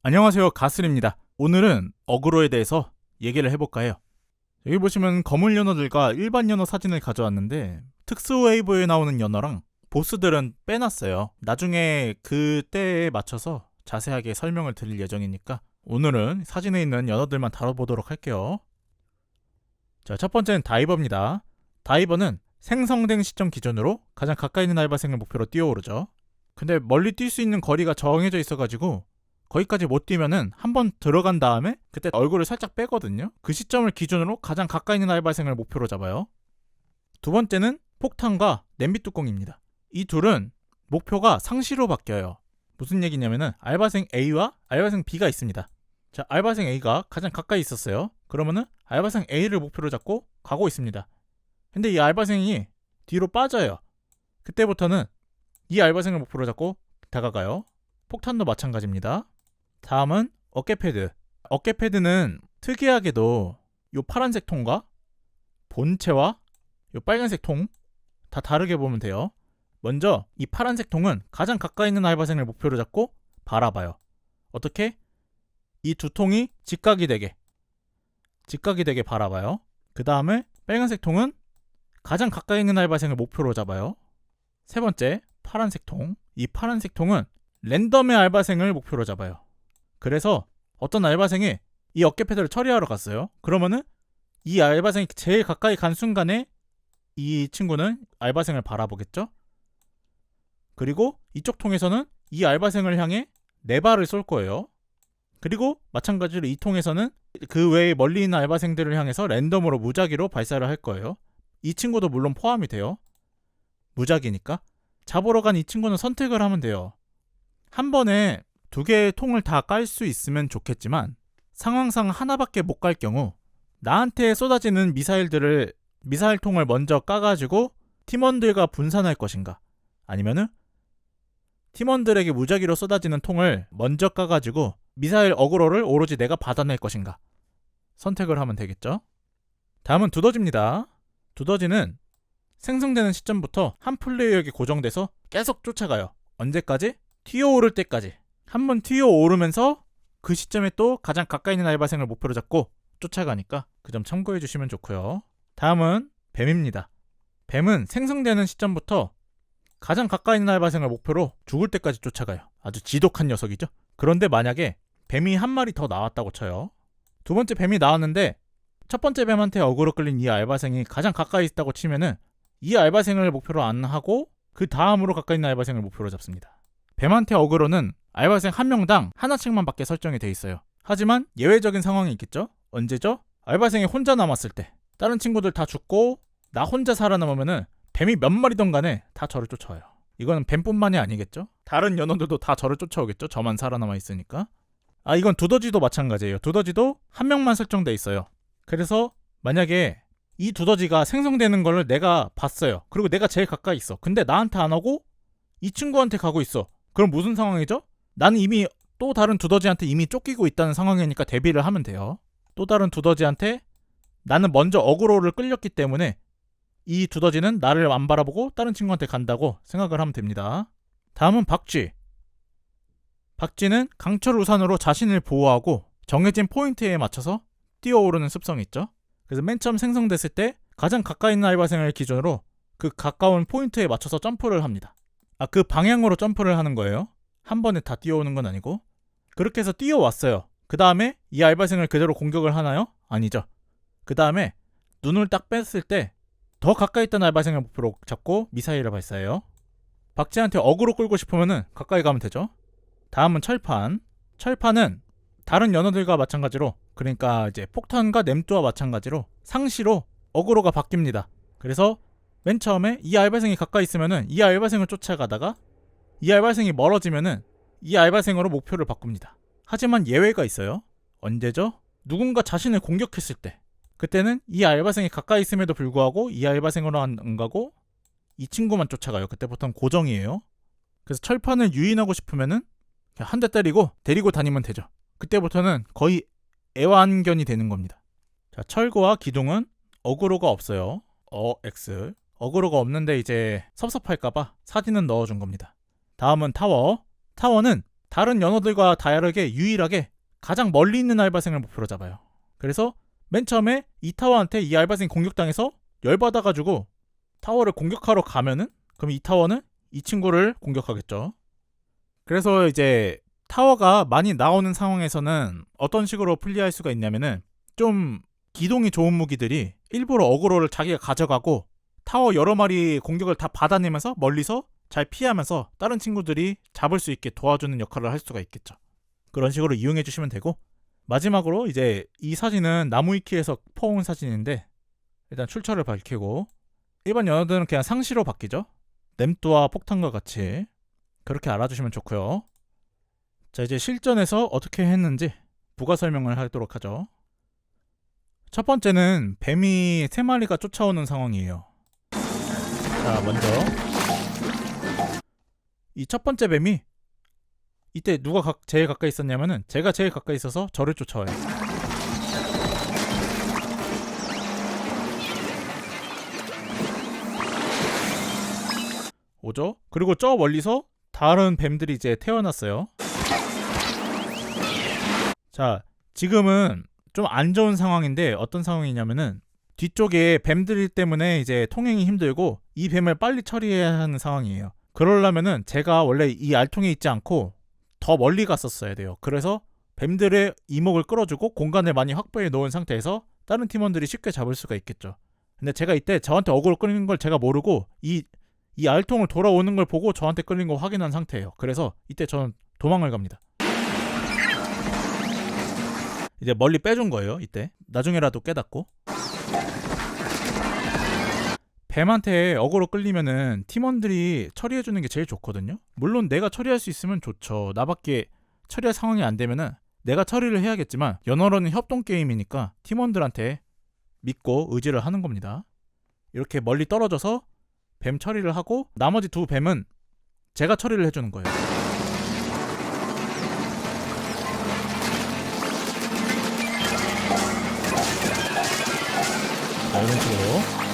안녕하세요, 가슬입니다. 오늘은 어그로에 대해서 얘기를 해볼까 해요. 여기 보시면 거물 연어들과 일반 연어 사진을 가져왔는데 특수 웨이브에 나오는 연어랑 보스들은 빼놨어요. 나중에 그때에 맞춰서 자세하게 설명을 드릴 예정이니까 오늘은 사진에 있는 연어들만 다뤄보도록 할게요. 자, 첫 번째는 다이버입니다. 다이버는 생성된 시점 기준으로 가장 가까이 있는 알바생을 목표로 뛰어오르죠. 근데 멀리 뛸 수 있는 거리가 정해져 있어가지고 거기까지 못 뛰면은 한번 들어간 다음에 그때 얼굴을 살짝 빼거든요. 그 시점을 기준으로 가장 가까이 있는 알바생을 목표로 잡아요. 두 번째는 폭탄과 냄비 뚜껑입니다. 이 둘은 목표가 상시로 바뀌어요. 무슨 얘기냐면은 알바생 A와 알바생 B가 있습니다. 자, 알바생 A가 가장 가까이 있었어요. 그러면은 알바생 A를 목표로 잡고 가고 있습니다. 근데 이 알바생이 뒤로 빠져요. 그때부터는 이 알바생을 목표로 잡고 다가가요. 폭탄도 마찬가지입니다. 다음은 어깨 패드. 어깨 패드는 특이하게도 요 파란색 통과 본체와 요 빨간색 통 다 다르게 보면 돼요. 먼저 이 파란색 통은 가장 가까이 있는 알바생을 목표로 잡고 바라봐요. 어떻게? 이 두 통이 직각이 되게 바라봐요. 그 다음에 빨간색 통은 가장 가까이 있는 알바생을 목표로 잡아요. 세 번째, 파란색 통. 이 파란색 통은 랜덤의 알바생을 목표로 잡아요. 그래서 어떤 알바생이 이 어깨 패드를 처리하러 갔어요. 그러면은 이 알바생이 제일 가까이 간 순간에 이 친구는 알바생을 바라보겠죠? 그리고 이쪽 통에서는 이 알바생을 향해 네 발을 쏠 거예요. 그리고 마찬가지로 이 통에서는 그 외에 멀리 있는 알바생들을 향해서 랜덤으로 무작위로 발사를 할 거예요. 이 친구도 물론 포함이 돼요. 무작위니까. 잡으러 간 이 친구는 선택을 하면 돼요. 한 번에 두 개의 통을 다 깔 수 있으면 좋겠지만 상황상 하나밖에 못 깔 경우 나한테 쏟아지는 미사일 통을 먼저 까가지고 팀원들과 분산할 것인가, 아니면은 팀원들에게 무작위로 쏟아지는 통을 먼저 까가지고 미사일 어그로를 오로지 내가 받아낼 것인가 선택을 하면 되겠죠. 다음은 두더지입니다. 두더지는 생성되는 시점부터 한 플레이어에게 고정돼서 계속 쫓아가요. 언제까지? 튀어오를 때까지. 한번 튀어오르면서 그 시점에 또 가장 가까이 있는 알바생을 목표로 잡고 쫓아가니까 그 점 참고해 주시면 좋고요. 다음은 뱀입니다. 뱀은 생성되는 시점부터 가장 가까이 있는 알바생을 목표로 죽을 때까지 쫓아가요. 아주 지독한 녀석이죠. 그런데 만약에 뱀이 한 마리 더 나왔다고 쳐요. 두 번째 뱀이 나왔는데 첫 번째 뱀한테 어그로 끌린 이 알바생이 가장 가까이 있다고 치면은 이 알바생을 목표로 안 하고 그 다음으로 가까이 있는 알바생을 목표로 잡습니다. 뱀한테 어그로는 알바생 한 명당 하나씩만 받게 설정이 돼 있어요. 하지만 예외적인 상황이 있겠죠? 언제죠? 알바생이 혼자 남았을 때. 다른 친구들 다 죽고 나 혼자 살아남으면은 뱀이 몇 마리든 간에 다 저를 쫓아와요. 이거는 뱀뿐만이 아니겠죠? 다른 연어들도 다 저를 쫓아오겠죠? 저만 살아남아 있으니까. 이건 두더지도 마찬가지예요. 두더지도 한 명만 설정돼 있어요. 그래서 만약에 이 두더지가 생성되는 걸 내가 봤어요. 그리고 내가 제일 가까이 있어. 근데 나한테 안 오고 이 친구한테 가고 있어. 그럼 무슨 상황이죠? 나는 이미 또 다른 두더지한테 이미 쫓기고 있다는 상황이니까 대비를 하면 돼요. 또 다른 두더지한테 나는 먼저 어그로를 끌렸기 때문에 이 두더지는 나를 안 바라보고 다른 친구한테 간다고 생각을 하면 됩니다. 다음은 박쥐. 박쥐는 강철 우산으로 자신을 보호하고 정해진 포인트에 맞춰서 뛰어오르는 습성이 있죠. 그래서 맨 처음 생성됐을 때 가장 가까이 있는 알바생을 기준으로 그 가까운 포인트에 맞춰서 점프를 합니다. 그 방향으로 점프를 하는 거예요. 한 번에 다 뛰어오는 건 아니고. 그렇게 해서 뛰어왔어요. 그 다음에 이 알바생을 그대로 공격을 하나요? 아니죠. 그 다음에 눈을 딱 뺐을 때 더 가까이 있던 알바생을 목표로 잡고 미사일을 발사해요. 박쥐한테 어그로 끌고 싶으면은 가까이 가면 되죠. 다음은 철판. 철판은 다른 연어들과 마찬가지로, 그러니까 이제 폭탄과 냄뚜와 마찬가지로 상시로 어그로가 바뀝니다. 그래서 맨 처음에 이 알바생이 가까이 있으면은 이 알바생을 쫓아가다가 이 알바생이 멀어지면은 이 알바생으로 목표를 바꿉니다. 하지만 예외가 있어요. 언제죠? 누군가 자신을 공격했을 때. 그때는 이 알바생이 가까이 있음에도 불구하고 이 알바생으로 안 가고 이 친구만 쫓아가요. 그때부터는 고정이에요. 그래서 철판을 유인하고 싶으면은 그냥 한 대 때리고 데리고 다니면 되죠. 그때부터는 거의 애완견이 되는 겁니다. 자, 철거와 기둥은 어그로가 없어요. X. 어그로가 없는데 이제 섭섭할까봐 사진은 넣어준 겁니다. 다음은 타워. 타워는 다른 연어들과 다르게 유일하게 가장 멀리 있는 알바생을 목표로 잡아요. 그래서 맨 처음에 이 타워한테 이 알바생이 공격당해서 열받아가지고 타워를 공격하러 가면은 그럼 이 타워는 이 친구를 공격하겠죠. 그래서 이제 타워가 많이 나오는 상황에서는 어떤 식으로 플레이할 수가 있냐면은 좀 기동이 좋은 무기들이 일부러 어그로를 자기가 가져가고 타워 여러 마리 공격을 다 받아내면서 멀리서 잘 피하면서 다른 친구들이 잡을 수 있게 도와주는 역할을 할 수가 있겠죠. 그런 식으로 이용해 주시면 되고, 마지막으로 이제 이 사진은 나무위키에서 퍼온 사진인데 일단 출처를 밝히고, 일반 연어들은 그냥 상시로 바뀌죠. 냄뚜와 폭탄과 같이 그렇게 알아주시면 좋고요. 자, 이제 실전에서 어떻게 했는지 부가 설명을 하도록 하죠. 첫 번째는 뱀이 3마리가 쫓아오는 상황이에요. 자, 먼저 이 첫 번째 뱀이 이때 누가 제일 가까이 있었냐면은 제가 제일 가까이 있어서 저를 쫓아와요. 오죠? 그리고 저 멀리서 다른 뱀들이 이제 태어났어요. 자, 지금은 좀 안 좋은 상황인데 어떤 상황이냐면은 뒤쪽에 뱀들 때문에 이제 통행이 힘들고 이 뱀을 빨리 처리해야 하는 상황이에요. 그러려면은 제가 원래 이 알통에 있지 않고 더 멀리 갔었어야 돼요. 그래서 뱀들의 이목을 끌어주고 공간을 많이 확보해 놓은 상태에서 다른 팀원들이 쉽게 잡을 수가 있겠죠. 근데 제가 이때 저한테 어그로 끌리는 걸 제가 모르고 이 알통을 돌아오는 걸 보고 저한테 끌린 거 확인한 상태예요. 그래서 이때 저는 도망을 갑니다. 이제 멀리 빼준 거예요. 이때 나중에라도 깨닫고. 뱀한테 어그로 끌리면은 팀원들이 처리해주는 게 제일 좋거든요. 물론 내가 처리할 수 있으면 좋죠. 나밖에 처리할 상황이 안 되면은 내가 처리를 해야겠지만 연어로는 협동 게임이니까 팀원들한테 믿고 의지를 하는 겁니다. 이렇게 멀리 떨어져서 뱀 처리를 하고 나머지 두 뱀은 제가 처리를 해주는 거예요. 자, 이런 식으로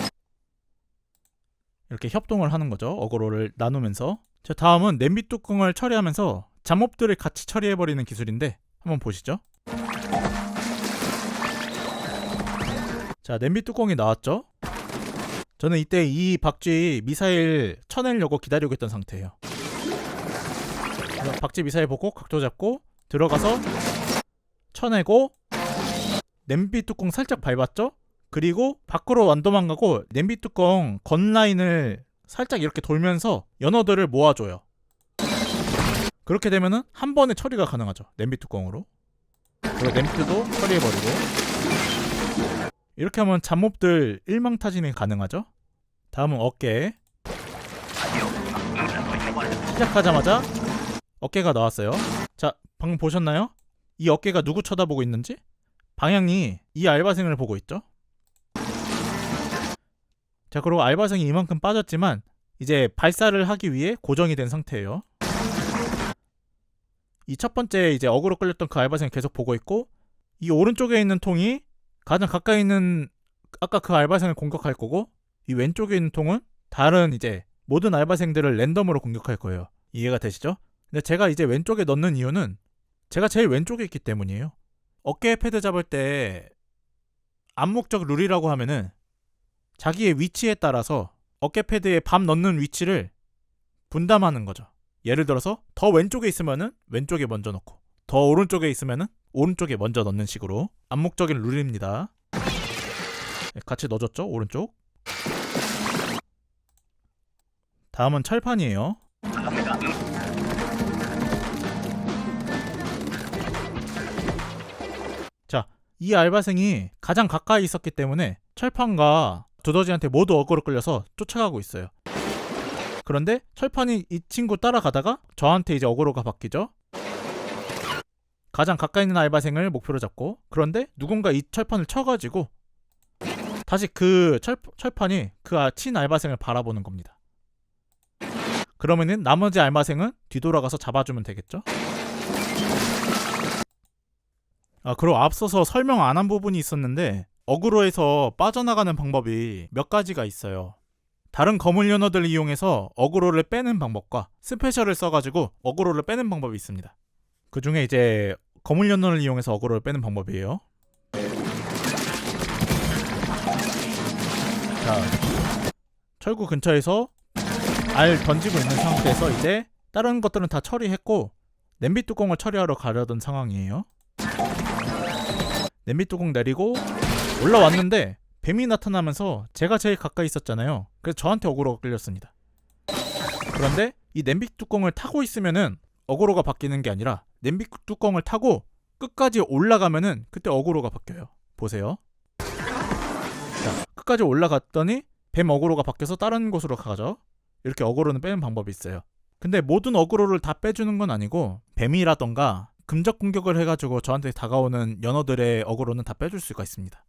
이렇게 협동을 하는 거죠. 어그로를 나누면서. 자, 다음은 냄비 뚜껑을 처리하면서 잡몹들을 같이 처리해버리는 기술인데 한번 보시죠. 자, 냄비 뚜껑이 나왔죠. 저는 이때 이 박쥐 미사일 쳐내려고 기다리고 있던 상태예요. 박쥐 미사일 보고 각도 잡고 들어가서 쳐내고 냄비 뚜껑 살짝 밟았죠. 그리고 밖으로 안 도망가고 냄비 뚜껑 건라인을 살짝 이렇게 돌면서 연어들을 모아줘요. 그렇게 되면은 한 번에 처리가 가능하죠. 냄비 뚜껑으로. 그리고 냄비도 처리해버리고. 이렇게 하면 잡몹들 일망타진이 가능하죠. 다음은 어깨. 시작하자마자 어깨가 나왔어요. 자, 방금 보셨나요? 이 어깨가 누구 쳐다보고 있는지? 방향이 이 알바생을 보고 있죠. 자, 그리고 알바생이 이만큼 빠졌지만 이제 발사를 하기 위해 고정이 된 상태예요. 이 첫 번째 이제 어그로 끌렸던 그 알바생을 계속 보고 있고, 이 오른쪽에 있는 통이 가장 가까이 있는 아까 그 알바생을 공격할 거고, 이 왼쪽에 있는 통은 다른 이제 모든 알바생들을 랜덤으로 공격할 거예요. 이해가 되시죠? 근데 제가 이제 왼쪽에 넣는 이유는 제가 제일 왼쪽에 있기 때문이에요. 어깨 패드 잡을 때 암묵적 룰이라고 하면은 자기의 위치에 따라서 어깨 패드에 밥 넣는 위치를 분담하는 거죠. 예를 들어서 더 왼쪽에 있으면은 왼쪽에 먼저 넣고, 더 오른쪽에 있으면은 오른쪽에 먼저 넣는 식으로 암묵적인 룰입니다. 같이 넣어줬죠, 오른쪽. 다음은 철판이에요. 자, 이 알바생이 가장 가까이 있었기 때문에 철판과 두더지한테 모두 어그로 끌려서 쫓아가고 있어요. 그런데 철판이 이 친구 따라가다가 저한테 이제 어그로가 바뀌죠. 가장 가까이 있는 알바생을 목표로 잡고, 그런데 누군가 이 철판을 쳐가지고 다시 그 철판이 그 친 알바생을 바라보는 겁니다. 그러면은 나머지 알바생은 뒤돌아가서 잡아주면 되겠죠. 그리고 앞서서 설명 안 한 부분이 있었는데, 어그로에서 빠져나가는 방법이 몇 가지가 있어요. 다른 거물 연어들을 이용해서 어그로를 빼는 방법과 스페셜을 써가지고 어그로를 빼는 방법이 있습니다. 그 중에 이제 거물 연어를 이용해서 어그로를 빼는 방법이에요. 자, 철구 근처에서 알 던지고 있는 상태에서 이제 다른 것들은 다 처리했고 냄비 뚜껑을 처리하러 가려던 상황이에요. 냄비 뚜껑 내리고 올라왔는데 뱀이 나타나면서 제가 제일 가까이 있었잖아요. 그래서 저한테 어그로가 끌렸습니다. 그런데 이 냄비 뚜껑을 타고 있으면은 어그로가 바뀌는 게 아니라 냄비 뚜껑을 타고 끝까지 올라가면은 그때 어그로가 바뀌어요. 보세요. 자, 끝까지 올라갔더니 뱀 어그로가 바뀌어서 다른 곳으로 가죠. 이렇게 어그로는 빼는 방법이 있어요. 근데 모든 어그로를 다 빼주는 건 아니고 뱀이라던가 금적 공격을 해가지고 저한테 다가오는 연어들의 어그로는 다 빼줄 수가 있습니다.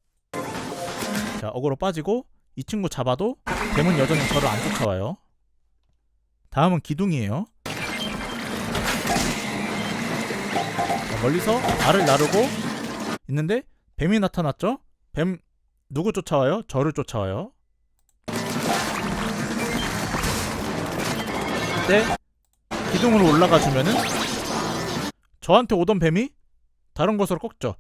자, 어그로 빠지고 이 친구 잡아도 뱀은 여전히 저를 안 쫓아와요. 다음은 기둥이에요. 자, 멀리서 알을 나르고 있는데 뱀이 나타났죠? 뱀 누구 쫓아와요? 저를 쫓아와요. 그때 기둥으로 올라가 주면은 저한테 오던 뱀이 다른 곳으로 꺾죠.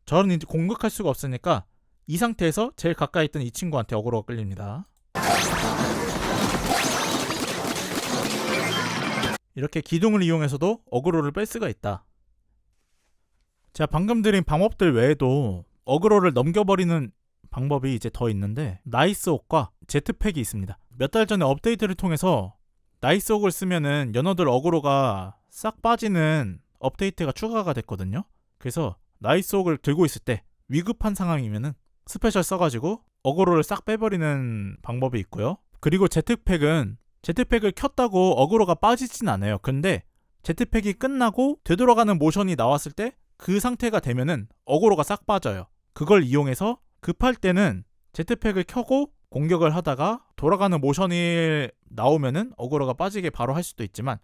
저는 이제 공격할 수가 없으니까 이 상태에서 제일 가까이 있던 이 친구한테 어그로가 끌립니다. 이렇게 기둥을 이용해서도 어그로를 뺄 수가 있다. 제가 방금 드린 방법들 외에도 어그로를 넘겨버리는 방법이 이제 더 있는데 나이스옥과 제트팩이 있습니다. 몇 달 전에 업데이트를 통해서 나이스옥을 쓰면은 연어들 어그로가 싹 빠지는 업데이트가 추가가 됐거든요. 그래서 나이스옥을 들고 있을 때 위급한 상황이면은 스페셜 써가지고 어그로를 싹 빼버리는 방법이 있고요. 그리고 제트팩은 제트팩을 켰다고 어그로가 빠지진 않아요. 근데 제트팩이 끝나고 되돌아가는 모션이 나왔을 때 그 상태가 되면은 어그로가 싹 빠져요. 그걸 이용해서 급할 때는 제트팩을 켜고 공격을 하다가 돌아가는 모션이 나오면은 어그로가 빠지게 바로 할 수도 있지만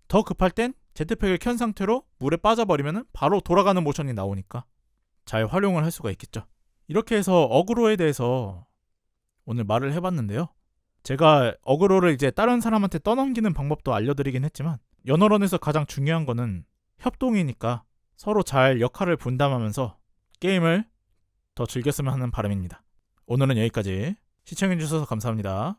더 급할 땐 제트팩을 켠 상태로 물에 빠져버리면은 바로 돌아가는 모션이 나오니까 잘 활용을 할 수가 있겠죠. 이렇게 해서 어그로에 대해서 오늘 말을 해봤는데요. 제가 어그로를 이제 다른 사람한테 떠넘기는 방법도 알려드리긴 했지만 연어런에서 가장 중요한 거는 협동이니까 서로 잘 역할을 분담하면서 게임을 더 즐겼으면 하는 바람입니다. 오늘은 여기까지. 시청해주셔서 감사합니다.